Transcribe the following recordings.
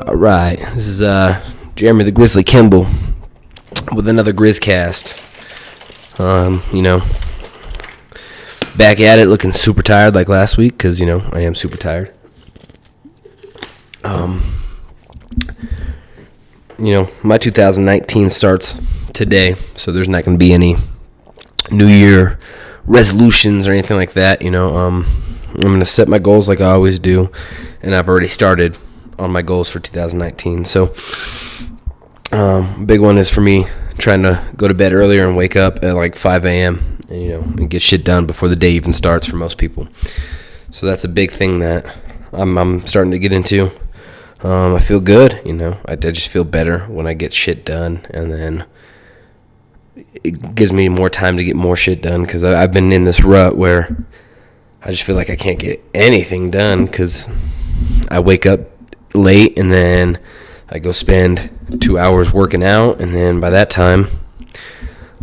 All right, this is Jeremy the Grizzly Kimball with another Grizz-Cast. Back at it, looking super tired like last week because I am super tired. My 2019 starts today, so there's not going to be any New Year resolutions or anything like that. I'm going to set my goals like I always do, and I've already started on my goals for 2019. So, big one is for me trying to go to bed earlier and wake up at like 5 a.m. and get shit done before the day even starts for most people. So that's a big thing that I'm starting to get into. I feel good, I just feel better when I get shit done, and then it gives me more time to get more shit done because I've been in this rut where I just feel like I can't get anything done because I wake up late and then I go spend 2 hours working out, and then by that time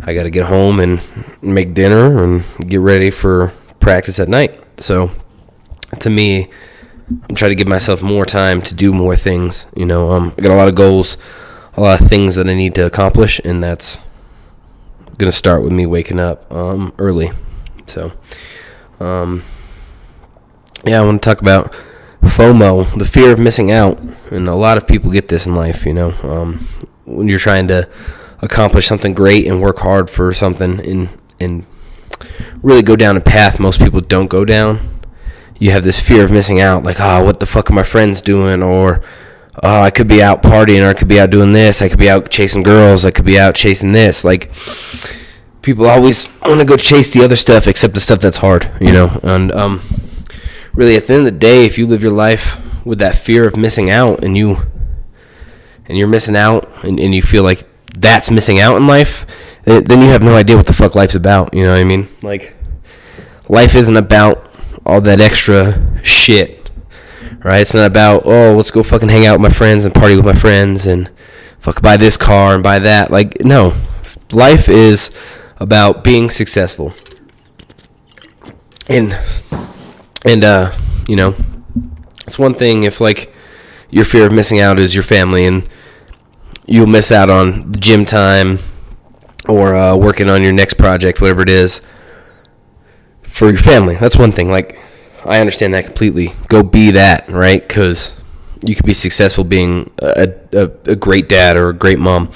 I got to get home and make dinner and get ready for practice at night. So to me, I'm trying to give myself more time to do more things. I got a lot of goals, a lot of things that I need to accomplish, and that's going to start with me waking up early. So, I want to talk about FOMO, the fear of missing out. And a lot of people get this in life, when you're trying to accomplish something great and work hard for something and really go down a path most people don't go down. You have this fear of missing out, like, what the fuck are my friends doing? Or, I could be out partying, or I could be out doing this. I could be out chasing girls. I could be out chasing this. Like, people always want to go chase the other stuff except the stuff that's hard, And really, at the end of the day, if you live your life with that fear of missing out, and you're missing out, and you feel like that's missing out in life, then you have no idea what the fuck life's about. You know what I mean? Like, life isn't about all that extra shit, right? It's not about, let's go fucking hang out with my friends and party with my friends and fuck buy this car and buy that. Like, no. Life is about being successful. And it's one thing if, like, your fear of missing out is your family and you'll miss out on gym time or working on your next project, whatever it is, for your family. That's one thing. Like, I understand that completely. Go be that, right? Because you could be successful being a great dad or a great mom.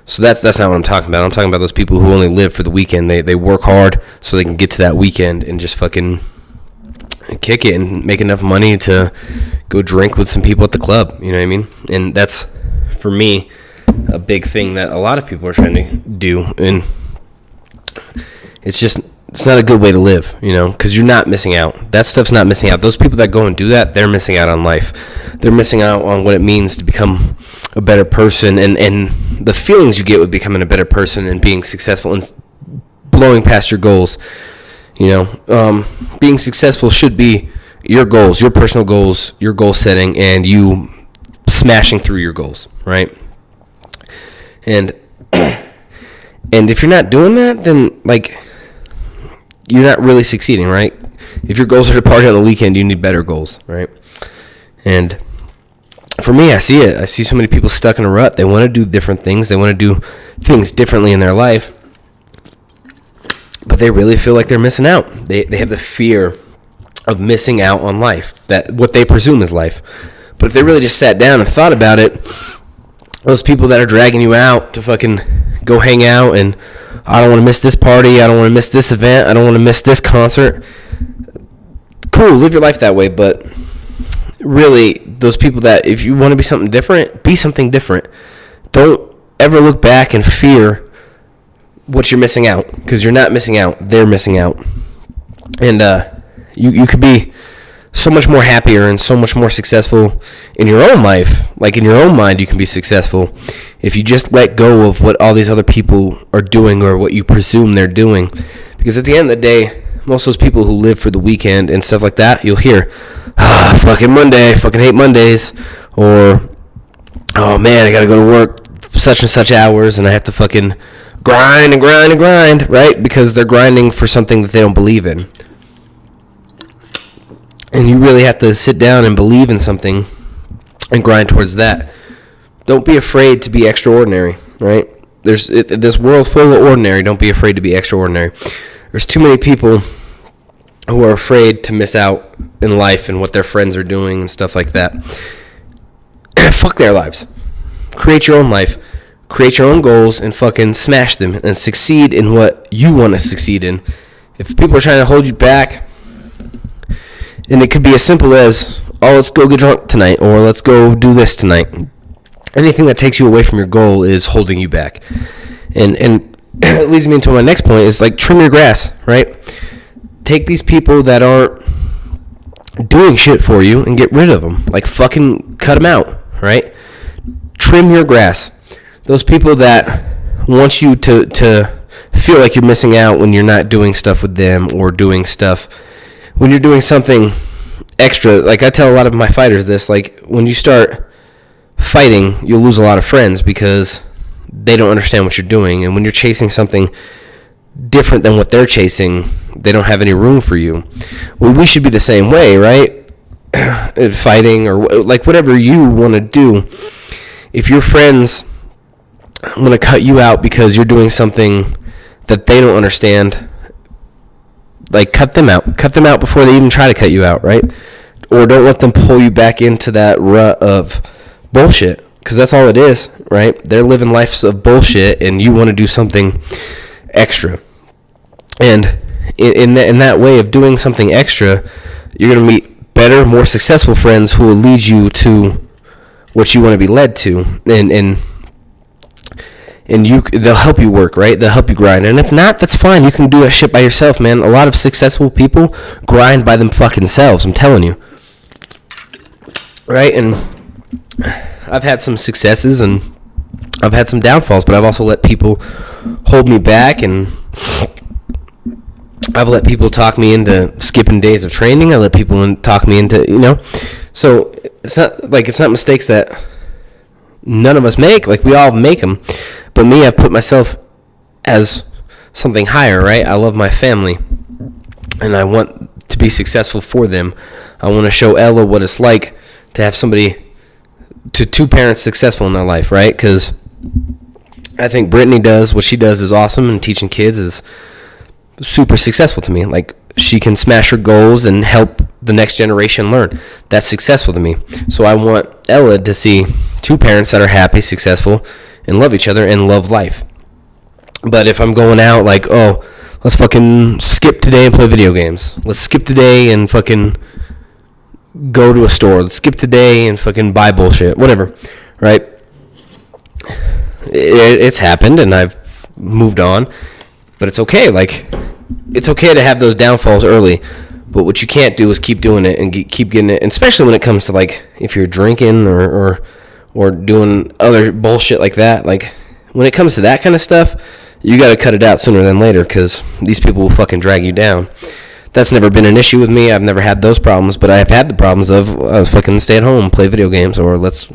So that's not what I'm talking about. I'm talking about those people who only live for the weekend. They work hard so they can get to that weekend and just fucking kick it and make enough money to go drink with some people at the club. You know what I mean? And that's, for me, a big thing that a lot of people are trying to do. And it's not a good way to live, because you're not missing out. That stuff's not missing out. Those people that go and do that, they're missing out on life. They're missing out on what it means to become a better person and the feelings you get with becoming a better person and being successful and blowing past your goals. Being successful should be your goals, your personal goals, your goal setting, and you smashing through your goals, right? And if you're not doing that, then, like, you're not really succeeding, right? If your goals are to party on the weekend, you need better goals, right? And for me, I see it. I see so many people stuck in a rut. They want to do different things. They want to do things differently in their life, but they really feel like they're missing out. They have the fear of missing out on life, that what they presume is life. But if they really just sat down and thought about it, those people that are dragging you out to fucking go hang out and, I don't want to miss this party, I don't want to miss this event, I don't want to miss this concert. Cool, live your life that way, but really, those people that, if you want to be something different, be something different. Don't ever look back and fear what you're missing out, because you're not missing out, they're missing out. And you could be so much more happier and so much more successful in your own life. Like, in your own mind, you can be successful if you just let go of what all these other people are doing or what you presume they're doing. Because at the end of the day, most of those people who live for the weekend and stuff like that, you'll hear, fucking Monday, fucking hate Mondays, or, oh man, I gotta go to work such and such hours and I have to fucking grind and grind and grind, right? Because they're grinding for something that they don't believe in. And you really have to sit down and believe in something and grind towards that. Don't be afraid to be extraordinary, right? There's this world full of ordinary. Don't be afraid to be extraordinary. There's too many people who are afraid to miss out in life and what their friends are doing and stuff like that. Fuck their lives. Create your own life. Create your own goals and fucking smash them and succeed in what you want to succeed in. If people are trying to hold you back, and it could be as simple as, oh, let's go get drunk tonight, or let's go do this tonight. Anything that takes you away from your goal is holding you back. And it leads me into my next point is like trim your grass, right? Take these people that aren't doing shit for you and get rid of them. Like fucking cut them out, right? Trim your grass. Those people that want you to feel like you're missing out when you're not doing stuff with them or doing stuff when you're doing something extra. Like I tell a lot of my fighters this, like when you start fighting, you'll lose a lot of friends because they don't understand what you're doing. And when you're chasing something different than what they're chasing, they don't have any room for you. Well, we should be the same way, right? Fighting or like whatever you want to do. If your friends want to cut you out because you're doing something that they don't understand, like cut them out. Cut them out before they even try to cut you out, right? Or don't let them pull you back into that rut of bullshit, because that's all it is, right? They're living lives of bullshit and you want to do something extra. And in that way of doing something extra, you're going to meet better, more successful friends who will lead you to what you want to be led to. And they'll help you work, right? They'll help you grind. And if not, that's fine. You can do that shit by yourself, man. A lot of successful people grind by them fucking selves, I'm telling you. Right? And I've had some successes and I've had some downfalls, but I've also let people hold me back, and I've let people talk me into skipping days of training. I let people talk me into, so it's not mistakes that none of us make. Like, we all make them, but me, I've put myself as something higher, right? I love my family and I want to be successful for them. I want to show Ella what it's like to have two parents successful in their life, right? Because I think Brittany does what she does is awesome, and teaching kids is super successful to me. Like, she can smash her goals and help the next generation learn. That's successful to me. So I want Ella to see two parents that are happy, successful, and love each other and love life. But if I'm going out like, oh, let's fucking skip today and play video games. Let's skip today and fucking go to a store. Let's skip today and fucking buy bullshit. Whatever, right? It's happened and I've moved on. But it's okay. Like, it's okay to have those downfalls early. But what you can't do is keep doing it and keep getting it. And especially when it comes to, like, if you're drinking or doing other bullshit like that. Like, when it comes to that kind of stuff, you got to cut it out sooner than later, because these people will fucking drag you down. That's never been an issue with me. I've never had those problems, but I have had the problems of fucking stay at home, play video games, or let's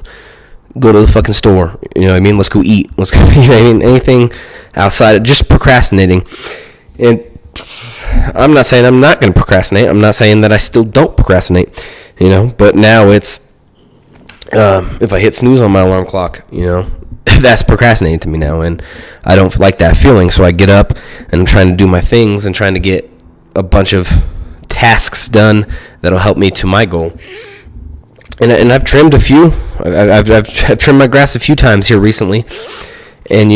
go to the fucking store. You know what I mean? Let's go eat. Let's go, you know what I mean? Anything outside of just procrastinating. And I'm not saying I'm not going to procrastinate. I'm not saying that I still don't procrastinate, but now it's, if I hit snooze on my alarm clock, that's procrastinating to me now, and I don't like that feeling. So I get up and I'm trying to do my things and trying to get a bunch of tasks done that'll help me to my goal. And I've trimmed a few. I've trimmed my grass a few times here recently, and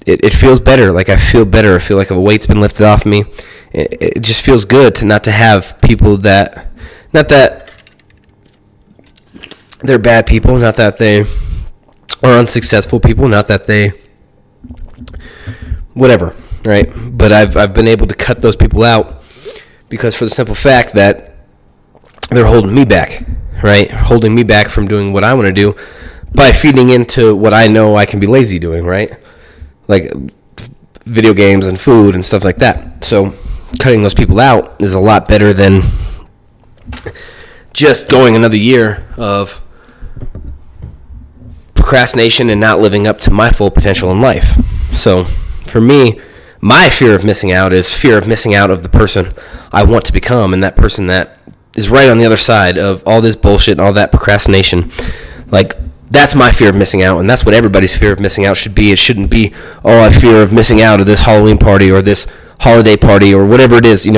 it feels better. Like, I feel better. I feel like a weight's been lifted off me. It just feels good to not to have people that, not that they're bad people, not that they are unsuccessful people, not that they whatever, right? But I've been able to cut those people out, because for the simple fact that they're holding me back, right? Holding me back from doing what I want to do by feeding into what I know I can be lazy doing, right? Like video games and food and stuff like that. So cutting those people out is a lot better than just going another year of procrastination and not living up to my full potential in life. So for me, my fear of missing out is fear of missing out of the person I want to become, and that person that is right on the other side of all this bullshit and all that procrastination. Like, that's my fear of missing out, and that's what everybody's fear of missing out should be. It shouldn't be, oh, I fear of missing out of this Halloween party or this holiday party or whatever it is,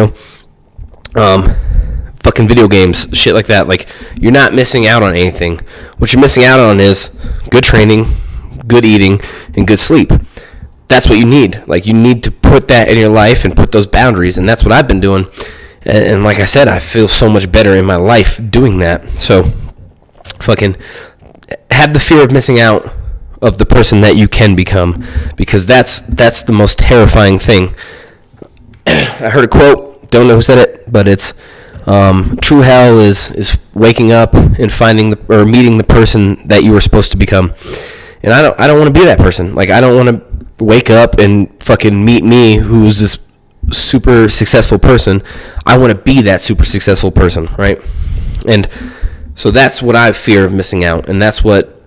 fucking video games, shit like that. Like, you're not missing out on anything. What you're missing out on is good training, good eating, and good sleep. That's what you need. Like, you need to put that in your life and put those boundaries, and that's what I've been doing. And like I said, I feel so much better in my life doing that. So, fucking have the fear of missing out of the person that you can become, because that's the most terrifying thing. I heard a quote, don't know who said it, but it's true hell is waking up and finding or meeting the person that you were supposed to become. And I don't want to be that person. Like, I don't want to wake up and fucking meet me, who's this super successful person. I want to be that super successful person, right? And so that's what I fear of missing out, and that's what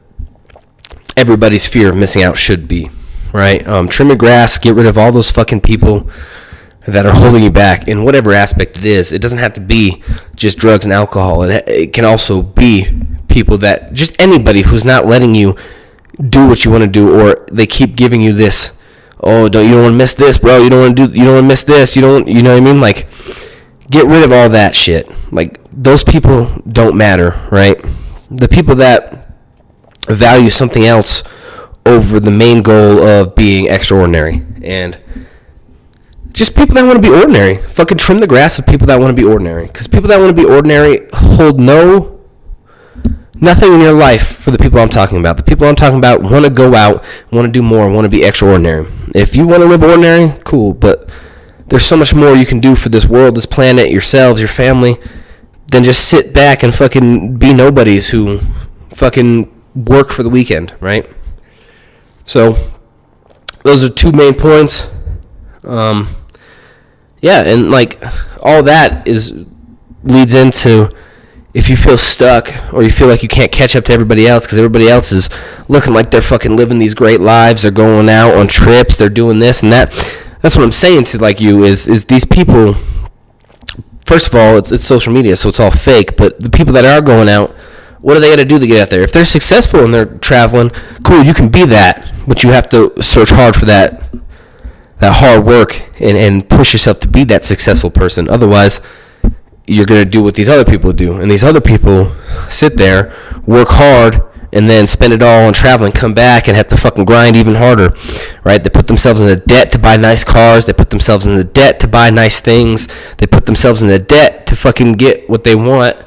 everybody's fear of missing out should be, right? Trim your grass, get rid of all those fucking people that are holding you back in whatever aspect it is. It doesn't have to be just drugs and alcohol. It can also be people that, just anybody who's not letting you do what you want to do, or they keep giving you this, oh, you don't want to miss this, bro. You don't want to miss this. You know what I mean? Like, get rid of all that shit. Like, those people don't matter, right? The people that value something else over the main goal of being extraordinary, and just people that want to be ordinary. Fucking trim the grass of people that want to be ordinary, because people that want to be ordinary hold nothing in your life for the people I'm talking about. The people I'm talking about want to go out, want to do more, want to be extraordinary. If you want to live ordinary, cool, but there's so much more you can do for this world, this planet, yourselves, your family, than just sit back and fucking be nobodies who fucking work for the weekend, right? So, those are two main points. And like, all that leads into, if you feel stuck or you feel like you can't catch up to everybody else because everybody else is looking like they're fucking living these great lives, they're going out on trips, they're doing this and that. That's what I'm saying to like you is these people, first of all, it's social media, so it's all fake, but the people that are going out, what do they got to do to get out there? If they're successful and they're traveling, cool, you can be that, but you have to search hard for that hard work and push yourself to be that successful person. Otherwise, you're going to do what these other people do. And these other people sit there, work hard, and then spend it all on traveling, come back and have to fucking grind even harder, right? They put themselves in the debt to buy nice cars. They put themselves in the debt to buy nice things. They put themselves in the debt to fucking get what they want.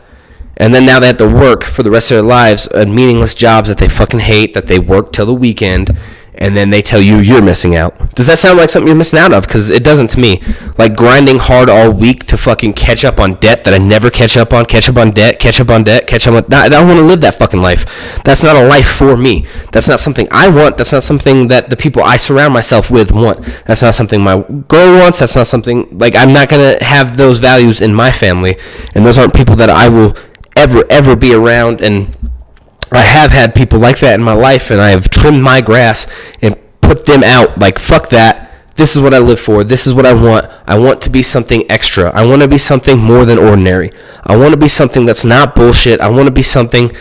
And then now they have to work for the rest of their lives at meaningless jobs that they fucking hate, that they work till the weekend, and then they tell you you're missing out. Does that sound like something you're missing out of? Because it doesn't to me. Like, grinding hard all week to fucking catch up on debt that I never catch up on debt. I don't want to live that fucking life. That's not a life for me. That's not something I want. That's not something that the people I surround myself with want. That's not something my girl wants. That's not something, like, I'm not going to have those values in my family. And those aren't people that I will ever be around. And I have had people like that in my life, and I have trimmed my grass and put them out. Like, fuck that. This is what I live for. This is what I want. I want to be something extra. I want to be something more than ordinary. I want to be something that's not bullshit. I want to be something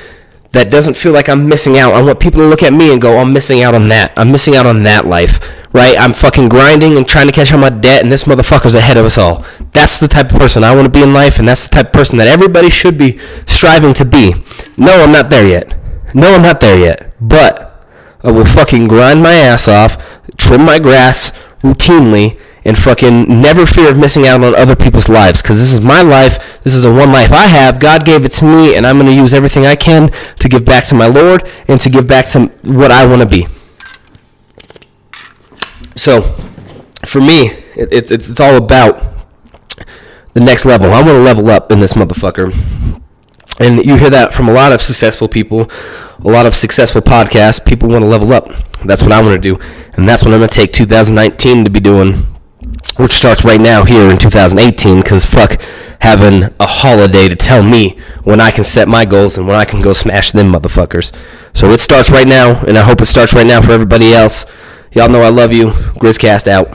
that doesn't feel like I'm missing out. I want people to look at me and go, I'm missing out on that. I'm missing out on that life, right? I'm fucking grinding and trying to catch up on my debt, and this motherfucker's ahead of us all. That's the type of person I want to be in life, and that's the type of person that everybody should be striving to be. No, I'm not there yet. But I will fucking grind my ass off, trim my grass routinely, and fucking never fear of missing out on other people's lives, because this is my life. This is the one life I have. God gave it to me, and I'm going to use everything I can to give back to my Lord and to give back to what I want to be. So, for me, it's all about the next level. I want to level up in this motherfucker. And you hear that from a lot of successful people, a lot of successful podcasts. People want to level up. That's what I want to do. And that's what I'm going to take 2019 to be doing, which starts right now here in 2018, because fuck having a holiday to tell me when I can set my goals and when I can go smash them motherfuckers. So it starts right now, and I hope it starts right now for everybody else. Y'all know I love you. Grizz-Cast out.